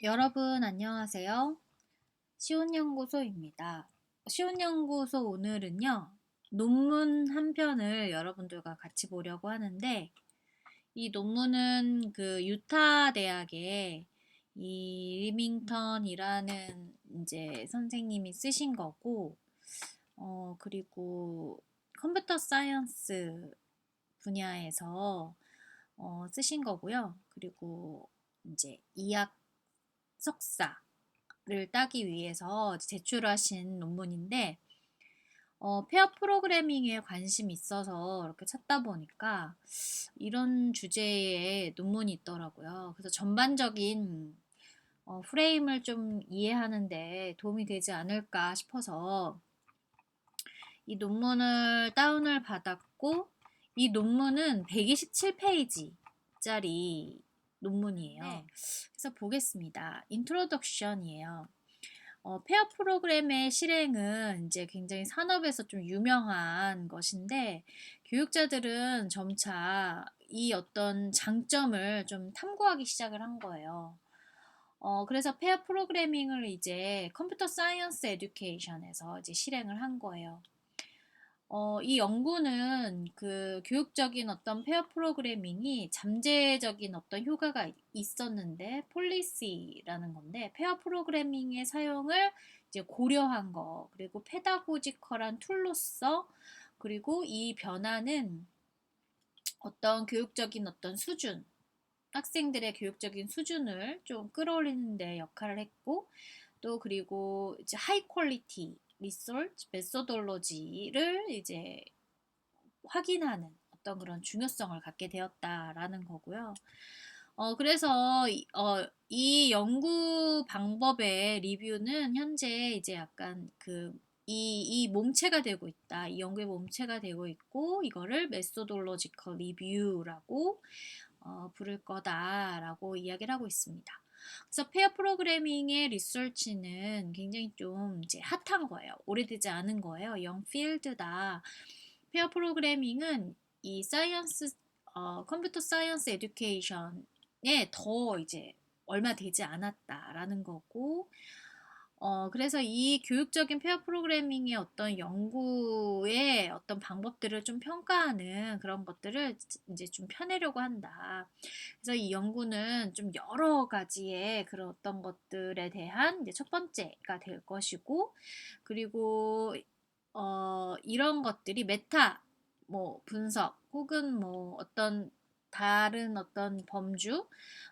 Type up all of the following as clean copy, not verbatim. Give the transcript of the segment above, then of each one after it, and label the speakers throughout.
Speaker 1: 여러분 안녕하세요. 시온연구소입니다. 시온연구소 오늘은요. 논문 한 편을 여러분들과 같이 보려고 하는데 이 논문은 그 유타 대학의 이 리밍턴이라는 이제 선생님이 쓰신 거고 그리고 컴퓨터 사이언스 분야에서 쓰신 거고요. 그리고 이제 이학 석사를 따기 위해서 제출하신 논문인데 페어 프로그래밍에 관심이 있어서 이렇게 찾다 보니까 이런 주제의 논문이 있더라고요. 그래서 전반적인 프레임을 좀 이해하는데 도움이 되지 않을까 싶어서 이 논문을 다운을 받았고 이 논문은 127페이지짜리 논문이에요. 그래서 보겠습니다. 인트로덕션이에요. 페어 프로그램의 실행은 이제 굉장히 산업에서 좀 유명한 것인데 교육자들은 점차 이 어떤 장점을 좀 탐구하기 시작을 한 거예요. 그래서 페어 프로그래밍을 이제 컴퓨터 사이언스 에듀케이션에서 이제 실행을 한 거예요. 이 연구는 그 교육적인 어떤 페어 프로그래밍이 잠재적인 어떤 효과가 있었는데 폴리시라는 건데 페어 프로그래밍의 사용을 이제 고려한 거 그리고 페다고지컬한 툴로서 그리고 이 변화는 어떤 교육적인 어떤 수준 학생들의 교육적인 수준을 좀 끌어올리는 데 역할을 했고 또 그리고 이제 하이 퀄리티 리서치 메소돌로지를 이제 확인하는 어떤 그런 중요성을 갖게 되었다라는 거고요. 그래서 이 연구 방법의 리뷰는 현재 이제 약간 이 몸체가 되고 있다. 이 연구의 몸체가 되고 있고 이거를 메소돌로지컬 리뷰라고 부를 거다라고 이야기를 하고 있습니다. 그래서 페어 프로그래밍의 리서치는 굉장히 좀 이제 핫한 거예요. 오래되지 않은 거예요. 영 필드다. 페어 프로그래밍은 이 사이언스 컴퓨터 사이언스 에듀케이션에 더 이제 얼마 되지 않았다라는 거고 그래서 이 교육적인 페어 프로그래밍의 어떤 연구의 어떤 방법들을 좀 평가하는 그런 것들을 이제 좀 펴내려고 한다. 그래서 이 연구는 좀 여러 가지의 그런 어떤 것들에 대한 이제 첫 번째가 될 것이고, 그리고 이런 것들이 메타 뭐 분석 혹은 뭐 어떤 다른 어떤 범주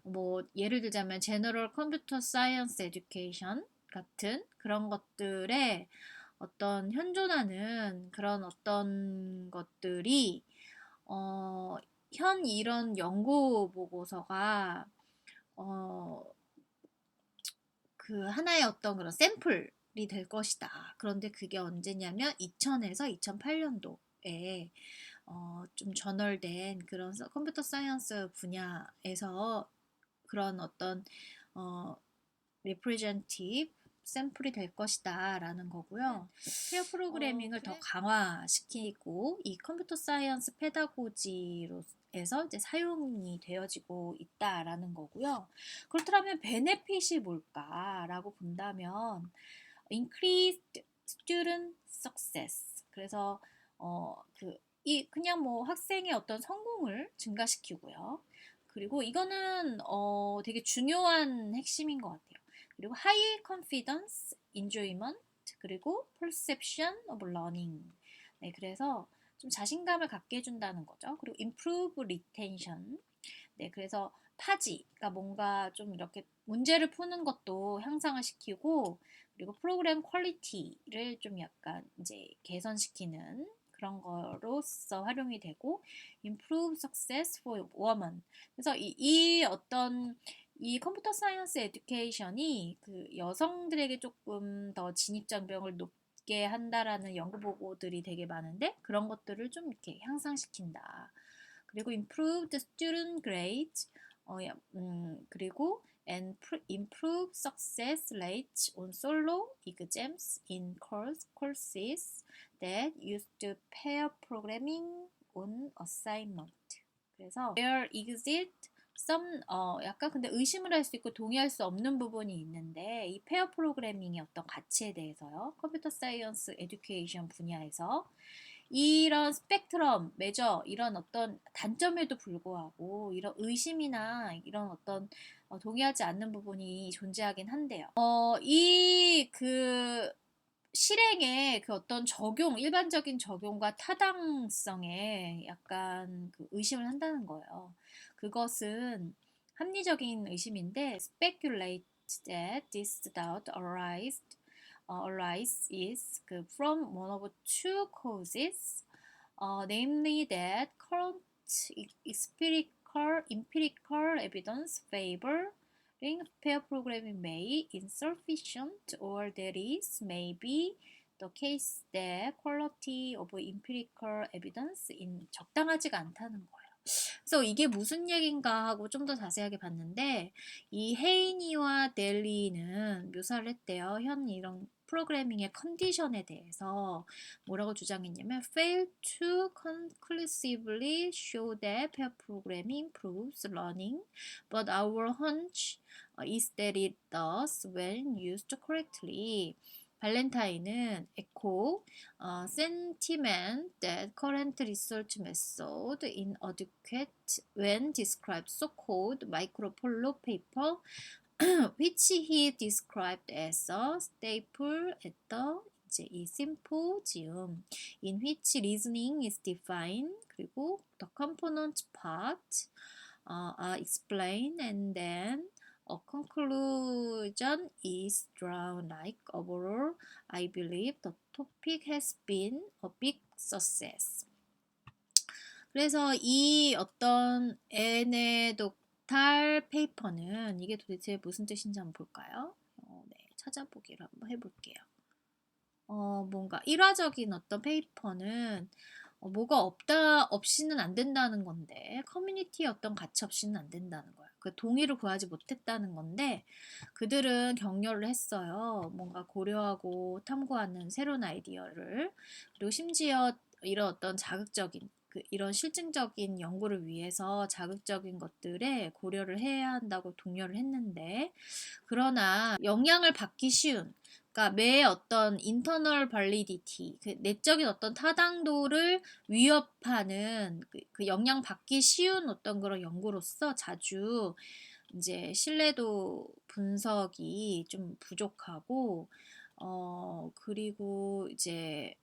Speaker 1: 뭐 예를 들자면 제너럴 컴퓨터 사이언스 에듀케이션 같은 그런 것들에 어떤 현존하는 그런 어떤 것들이 어, 현 이런 연구 보고서가 어, 그 하나의 어떤 그런 샘플이 될 것이다. 그런데 그게 언제냐면 2000에서 2008년도에 좀 저널된 그런 컴퓨터 사이언스 분야에서 그런 어떤 어, representative 샘플이 될 것이다 라는 거고요. 페어 프로그래밍을 더 강화시키고 이 컴퓨터 사이언스 페다고지로에서 이제 사용이 되어지고 있다라는 거고요. 그렇다면 베네핏이 뭘까라고 본다면 increased student success. 그래서 이 그냥 뭐 학생의 어떤 성공을 증가시키고요. 그리고 이거는 되게 중요한 핵심인 것 같아요. 그리고 high confidence, enjoyment, 그리고 perception of learning. 네, 그래서 좀 자신감을 갖게 해준다는 거죠. 그리고 improve retention. 네, 그래서 타지, 그러니까 뭔가 좀 이렇게 문제를 푸는 것도 향상을 시키고, 그리고 프로그램 퀄리티를 좀 약간 이제 개선시키는 그런 거로서 활용이 되고, improve success for women. 그래서 이 어떤 이 컴퓨터 사이언스 에듀케이션이 그 여성들에게 조금 더 진입장벽을 높게 한다라는 연구 보고들이 되게 많은데 그런 것들을 좀 이렇게 향상시킨다. 그리고 improved student grades, 그리고 and improve success rates on solo exams in courses that used pair programming on assignment. 그래서 there exist 약간 근데 의심을 할 수 있고 동의할 수 없는 부분이 있는데 이 페어 프로그래밍의 어떤 가치에 대해서요. 컴퓨터 사이언스 에듀케이션 분야에서 이런 스펙트럼, 메저 이런 어떤 단점에도 불구하고 이런 의심이나 이런 어떤 동의하지 않는 부분이 존재하긴 한데요. 이 실행의 그 어떤 적용, 일반적인 적용과 타당성에 약간 그 의심을 한다는 거예요. 그것은 합리적인 의심인데 speculate that this doubt arises from one of two causes, namely that current empirical evidence favoring pair programming may insufficient, or that is may be the case that quality of empirical evidence 적당하지가 않다는 거예요. 그래서 이게 무슨 얘긴가 하고 좀 더 자세하게 봤는데 이 헤이니와 델리는 묘사를 했대요. 현 이런 프로그래밍의 컨디션에 대해서 뭐라고 주장했냐면 fail to conclusively show that pair programming improves learning, but our hunch is that it does when used correctly. 발렌타인은 echo sentiment that current research method inadequate when described so-called micropolo paper which he described as a staple at 이 symposium in which reasoning is defined 그리고 the component part are explained and then a conclusion is drawn. Like overall, I believe the topic has been a big success. 그래서 이 어떤 에네독탈 페이퍼는 이게 도대체 무슨 뜻인지 한번 볼까요? 네, 찾아보기를 한번 해볼게요. 뭔가 일화적인 어떤 페이퍼는 뭐가 없이는 안 된다는 건데 커뮤니티의 어떤 가치 없이는 안 된다는 거예요. 그 동의를 구하지 못했다는 건데 그들은 격려를 했어요. 뭔가 고려하고 탐구하는 새로운 아이디어를 그리고 심지어 이런 어떤 자극적인 이런 실증적인 연구를 위해서 자극적인 것들에 고려를 해야 한다고 독려를 했는데 그러나 영향을 받기 쉬운 그러니까 매 어떤 인터널 발리디티, 내적인 어떤 타당도를 위협하는 그 영향받기 쉬운 어떤 그런 연구로서 자주 이제 신뢰도 분석이 좀 부족하고 그리고 이제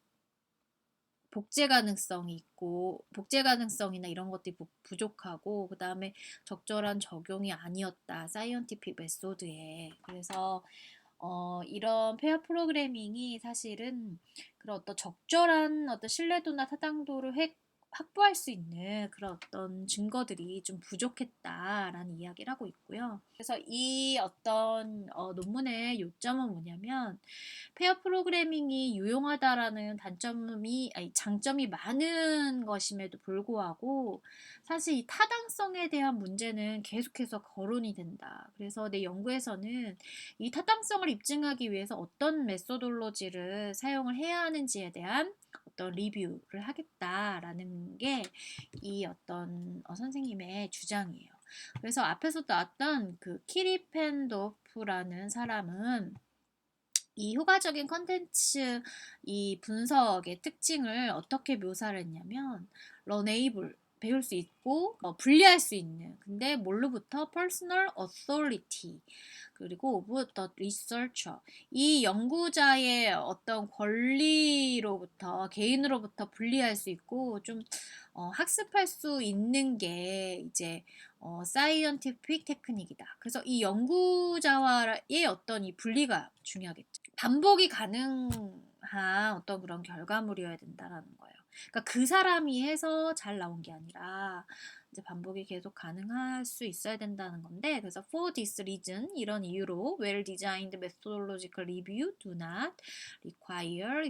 Speaker 1: 복제 가능성이 있고 복제 가능성이나 이런 것들이 부족하고 그 다음에 적절한 적용이 아니었다 사이언티픽 메소드에 그래서 이런 페어 프로그래밍이 사실은 그런 어떤 적절한 어떤 신뢰도나 타당도를 확보할 수 있는 그런 어떤 증거들이 좀 부족했다라는 이야기를 하고 있고요. 그래서 이 어떤 논문의 요점은 뭐냐면 페어 프로그래밍이 유용하다라는 장점이 많은 것임에도 불구하고 사실 이 타당성에 대한 문제는 계속해서 거론이 된다. 그래서 내 연구에서는 이 타당성을 입증하기 위해서 어떤 메소돌로지를 사용을 해야 하는지에 대한 어떤 리뷰를 하겠다라는 게 이 어떤 선생님의 주장이에요. 그래서 앞에서 나왔던 그 키리펜도프라는 사람은 이 효과적인 컨텐츠 이 분석의 특징을 어떻게 묘사를 했냐면 런에이블 배울 수 있고 분리할 수 있는 근데 뭘로부터 personal authority 그리고 of the researcher 이 연구자의 어떤 권리로부터 개인으로부터 분리할 수 있고 좀 학습할 수 있는 게 이제 사이언티픽 테크닉이다. 그래서 이 연구자와의 어떤 이 분리가 중요하겠죠. 반복이 가능한 어떤 그런 결과물이어야 된다라는 거예요. 그러니까 그 사람이 해서 잘 나온 게 아니라 이제 반복이 계속 가능할 수 있어야 된다는 건데 그래서 for this reason 이런 이유로 well designed methodological review do not require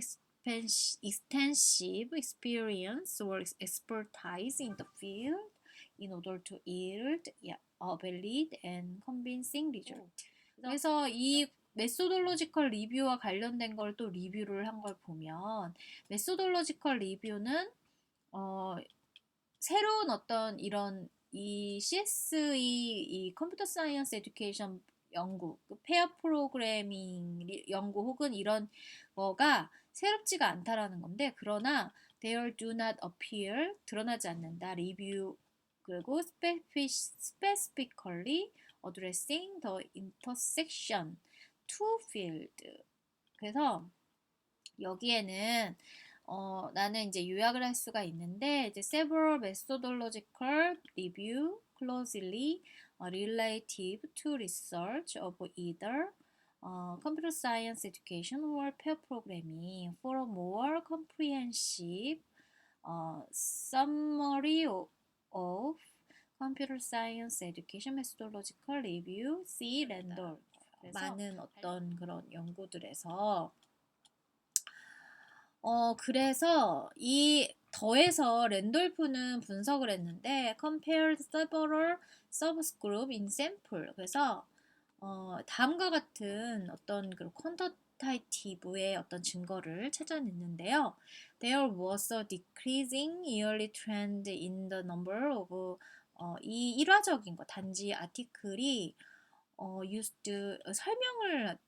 Speaker 1: extensive experience or expertise in the field in order to yield a valid and convincing result. 그래서 이 메소돌로지컬 리뷰와 관련된 걸 또 리뷰를 한 걸 보면 메소돌로지컬 리뷰는 새로운 어떤 이런 이 CSE 이 컴퓨터 사이언스 에듀케이션 연구, 그 페어 프로그래밍 연구 혹은 이런 거가 새롭지가 않다라는 건데, 그러나 there do not appear, 드러나지 않는다, review, 그리고 specifically addressing the intersection two field. 그래서 여기에는 나는 이제 요약을 할 수가 있는데, 이제 several methodological review closely relative to research of either computer science education or pair programming for a more comprehensive summary of computer science education methodological review, see 랜돌프. 많은 어떤 그런 연구들에서 그래서 이 더해서 랜돌프는 분석을 했는데 compared several subgroup in sample. 그래서 다음과 같은 어떤 그 퀀터테이티브의 어떤 증거를 찾아냈는데요. There was a decreasing yearly trend in the number of 이 일화적인 거, 단지 아티클이 used 설명을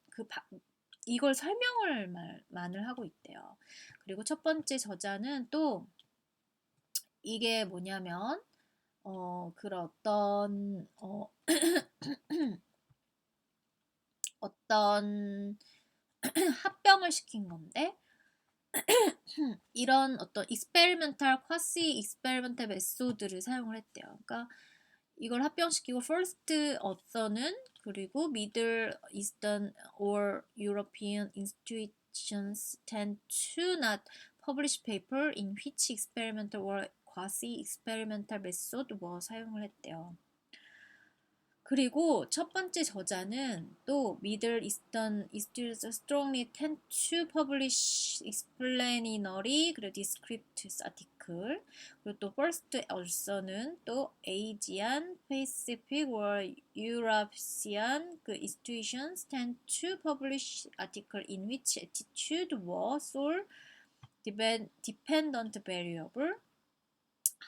Speaker 1: 이걸 설명을 만을 하고 있대요. 그리고 첫 번째 저자는 또 이게 뭐냐면 그런 어떤 합병을 시킨 건데, 이런 어떤 experimental, quasi experimental 메소드를 사용을 했대요. 그러니까 이걸 합병시키고 first author는, 그리고 Middle Eastern or European institutions tend to not publish paper in which experimental or quasi-experimental method 사용을 했대요. 그리고 첫 번째 저자는 또 Middle Eastern institutes strongly tend to publish explanatory 그리고 descriptive article. 그리고 또 first author는 또 Asian, Pacific or European institutions tend to publish article in which attitude was sole dependent variable.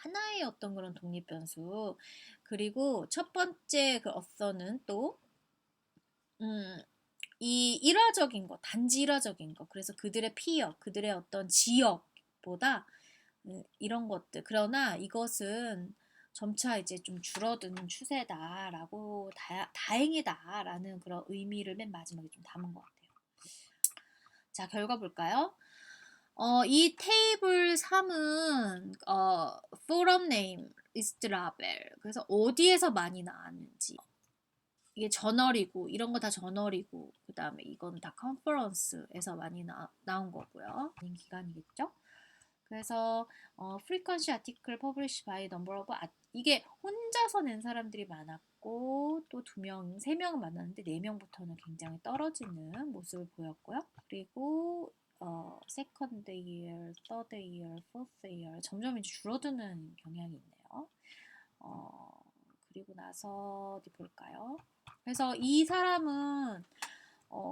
Speaker 1: 하나의 어떤 그런 독립 변수. 그리고 첫 번째 그 어서는 또 이 일화적인 거, 단지 일화적인 거. 그래서 그들의 피어, 그들의 어떤 지역보다 이런 것들. 그러나 이것은 점차 이제 좀 줄어드는 추세다라고 다행이다라는 그런 의미를 맨 마지막에 좀 담은 것 같아요. 자, 결과 볼까요? 이 테이블 3은 forum name list label. 그래서 어디에서 많이 나왔는지. 이게 저널이고 이런 거 다 저널이고, 그 다음에 이건 다 컨퍼런스에서 많이 나온 거고요. 기간이겠죠. 그래서 frequency article published by number of 이게 혼자서 낸 사람들이 많았고, 또 2명, 3명은 많았는데 4명부터는 굉장히 떨어지는 모습을 보였고요. 그리고 second year, third year, fourth year 점점 이제 줄어드는 경향이 있네요. 그리고 나서 어디 볼까요? 그래서 이 사람은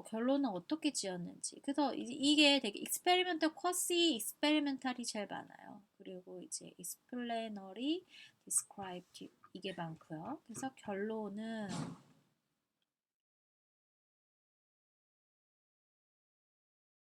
Speaker 1: 결론은 어떻게 지었는지. 그래서 이게 되게 experimental, quasi experimental이 제일 많아요. 그리고 이제 explanatory, descriptive 이게 많고요. 그래서 결론은